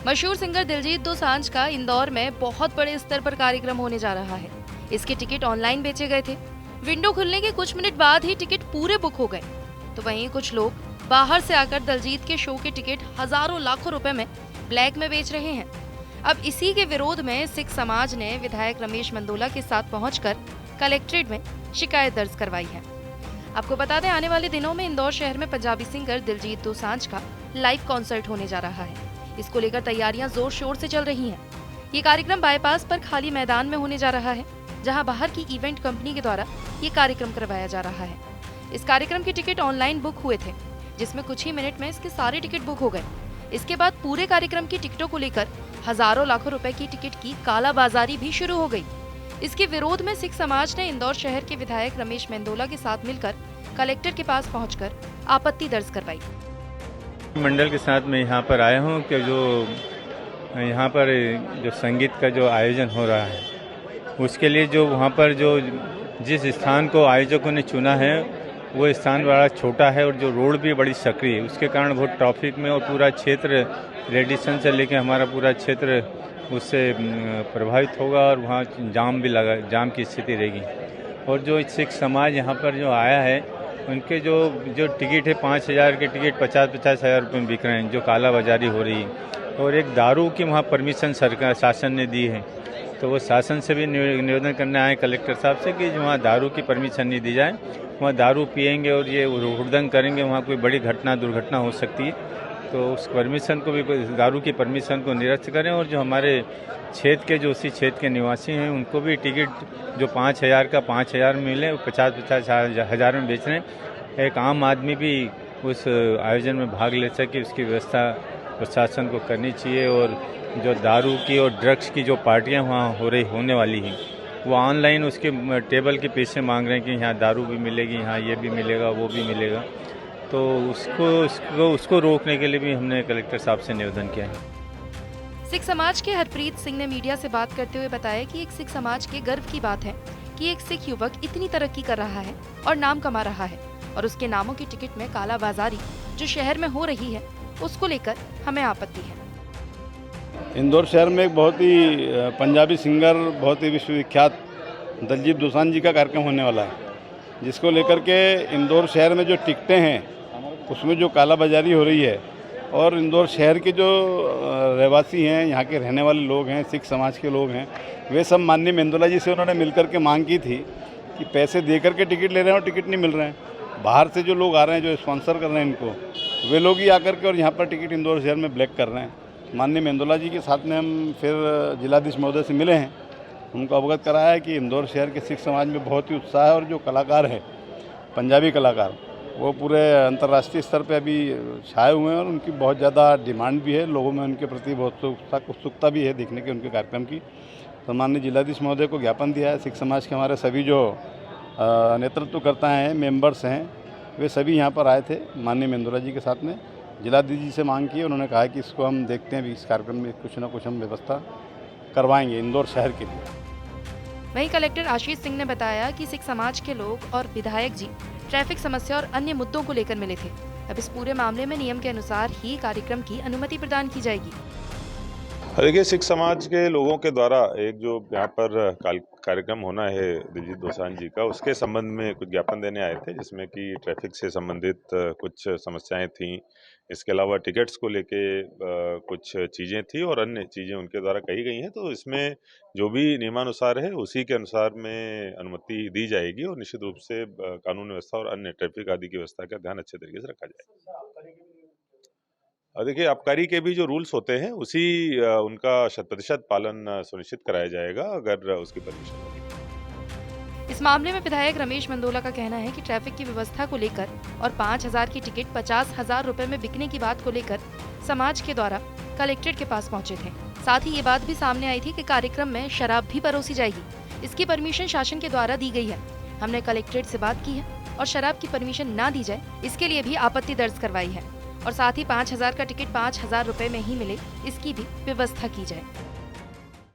मशहूर सिंगर दिलजीत दोसांझ का इंदौर में बहुत बड़े स्तर पर कार्यक्रम होने जा रहा है। इसके टिकट ऑनलाइन बेचे गए थे। विंडो खुलने के कुछ मिनट बाद ही टिकट पूरे बुक हो गए। तो वहीं कुछ लोग बाहर से आकर दिलजीत के शो के टिकट हजारों लाखों रुपए में ब्लैक में बेच रहे हैं। अब इसी के विरोध में सिख समाज ने विधायक रमेश मेंदोला के साथ पहुंचकर कलेक्ट्रेट में शिकायत दर्ज करवाई है। आपको बता दें, आने वाले दिनों में इंदौर शहर में पंजाबी सिंगर दिलजीत दोसांझ का लाइव कॉन्सर्ट होने जा रहा है। इसको लेकर तैयारियां जोर शोर से चल रही हैं। ये कार्यक्रम बाईपास पर खाली मैदान में होने जा रहा है, जहां बाहर की इवेंट कंपनी के द्वारा ये कार्यक्रम करवाया जा रहा है। इस कार्यक्रम के टिकट ऑनलाइन बुक हुए थे, जिसमें कुछ ही मिनट में इसके सारे टिकट बुक हो गए। इसके बाद पूरे कार्यक्रम की टिकटों को लेकर हजारों लाखों रुपए की टिकट की कालाबाजारी भी शुरू हो गई। इसके विरोध में सिख समाज ने इंदौर शहर के विधायक रमेश मेंदोला के साथ मिलकर कलेक्टर के पास पहुंचकर आपत्ति दर्ज करवाई। मंडल के साथ मैं यहाँ पर आया हूँ कि जो यहाँ पर जो संगीत का जो आयोजन हो रहा है, उसके लिए जो वहाँ पर जो जिस स्थान को आयोजकों ने चुना है वो स्थान बड़ा छोटा है और जो रोड भी बड़ी सकरी है, उसके कारण बहुत ट्रैफिक में और पूरा क्षेत्र रेडिसन से लेकर हमारा पूरा क्षेत्र उससे प्रभावित होगा और वहाँ जाम की स्थिति रहेगी। और जो सिख समाज यहाँ पर जो आया है, उनके जो टिकट है 5,000 के टिकट 50-50 हज़ार रुपये में बिक रहे हैं, जो कालाबाजारी हो रही है। और एक दारू की वहाँ परमिशन सरकार शासन ने दी है, तो वो शासन से भी निवेदन करने आए कलेक्टर साहब से कि वहाँ दारू की परमिशन नहीं दी जाए। वहाँ दारू पिएंगे और ये हुड़दंग करेंगे, वहाँ कोई बड़ी दुर्घटना हो सकती है। तो उस परमिशन को भी, दारू की परमिशन को निरस्त करें। और जो हमारे क्षेत्र के जो उसी क्षेत्र के निवासी हैं, उनको भी टिकट जो 5,000 का 5,000 में मिले, 50-50 हज़ार में बेच रहे हैं। एक आम आदमी भी उस आयोजन में भाग ले सके, उसकी व्यवस्था प्रशासन को करनी चाहिए। और जो दारू की और ड्रग्स की जो पार्टियां वहाँ होने वाली हैं, वो ऑनलाइन उसके टेबल के पैसे मांग रहे हैं कि यहाँ दारू भी मिलेगी, यहाँ ये भी मिलेगा, वो भी मिलेगा। तो उसको रोकने के लिए भी हमने कलेक्टर साहब से निवेदन किया है। सिख समाज के हरप्रीत सिंह ने मीडिया से बात करते हुए बताया कि एक सिख समाज के गर्व की बात है कि एक सिख युवक इतनी तरक्की कर रहा है और नाम कमा रहा है, और उसके नामों की टिकट में कालाबाजारी जो शहर में हो रही है, उसको लेकर हमें आपत्ति है। इंदौर शहर में एक बहुत ही पंजाबी सिंगर, बहुत ही विश्वविख्यात दिलजीत दोसांझ जी का कार्यक्रम होने वाला है, जिसको लेकर के इंदौर शहर में जो टिकटें हैं उसमें जो कालाबाजारी हो रही है। और इंदौर शहर के जो रहवासी हैं, यहाँ के रहने वाले लोग हैं, सिख समाज के लोग हैं, वे सब माननीय मेंदोला जी से उन्होंने मिलकर के मांग की थी कि पैसे दे करके टिकट ले रहे हैं और टिकट नहीं मिल रहे हैं। बाहर से जो लोग आ रहे हैं, जो स्पॉन्सर कर रहे हैं इनको, वे लोग ही आकर के और यहाँ पर टिकट इंदौर शहर में ब्लैक कर रहे हैं। माननीय मेंदोला जी के साथ में हम फिर जिलाधीश महोदय से मिले हैं, उनको अवगत कराया है कि इंदौर शहर के सिख समाज में बहुत ही उत्साह है और जो कलाकार है, पंजाबी कलाकार, वो पूरे अंतर्राष्ट्रीय स्तर पे अभी छाए हुए हैं और उनकी बहुत ज़्यादा डिमांड भी है। लोगों में उनके प्रति बहुत उत्सुकता भी है देखने के उनके कार्यक्रम की। तो माननीय जिलाधीश महोदय को ज्ञापन दिया है। सिख समाज के हमारे सभी जो नेतृत्वकर्ता हैं, मेंबर्स हैं, वे सभी यहाँ पर आए थे माननीय मेंदोला जी के साथ में। जिलाधीश जी से मांग की, उन्होंने कहा कि इसको हम देखते हैं, इस कार्यक्रम में कुछ ना कुछ हम व्यवस्था करवाएंगे इंदौर शहर के लिए। वहीं कलेक्टर आशीष सिंह ने बताया कि सिख समाज के लोग और विधायक जी ट्रैफिक समस्या और अन्य मुद्दों को लेकर मिले थे। अब इस पूरे मामले में नियम के अनुसार ही कार्यक्रम की अनुमति प्रदान की जाएगी। देखिए, सिख समाज के लोगों के द्वारा एक जो यहाँ पर कार्यक्रम होना है दिलजीत दोसांझ जी का, उसके संबंध में कुछ ज्ञापन देने आए थे, जिसमें कि ट्रैफिक से संबंधित कुछ समस्याएं थीं। इसके अलावा टिकट्स को लेके कुछ चीज़ें थी और अन्य चीज़ें उनके द्वारा कही गई हैं। तो इसमें जो भी नियमानुसार है, उसी के अनुसार में अनुमति दी जाएगी और निश्चित रूप से कानून व्यवस्था और अन्य ट्रैफिक आदि की व्यवस्था का ध्यान अच्छे तरीके से रखा जाएगा। देखिए, आबकारी के भी जो रूल्स होते हैं, उसी उनका 100% पालन सुनिश्चित कराया जाएगा अगर उसकी परमिशन होगी। इस मामले में विधायक रमेश मेंदोला का कहना है कि ट्रैफिक की व्यवस्था को लेकर और 5,000 की टिकट 50,000 रुपए में बिकने की बात को लेकर समाज के द्वारा कलेक्ट्रेट के पास पहुंचे थे। साथ ही ये बात भी सामने आई थी कि कार्यक्रम में शराब भी परोसी जाएगी। इसकी परमिशन शासन के द्वारा दी गई है। हमने कलेक्ट्रेट से बात की है और शराब की परमिशन ना दी जाए, इसके लिए भी आपत्ति दर्ज करवाई है। और साथ ही 5,000 का टिकट 5,000 रुपए में ही मिले, इसकी भी व्यवस्था की जाए।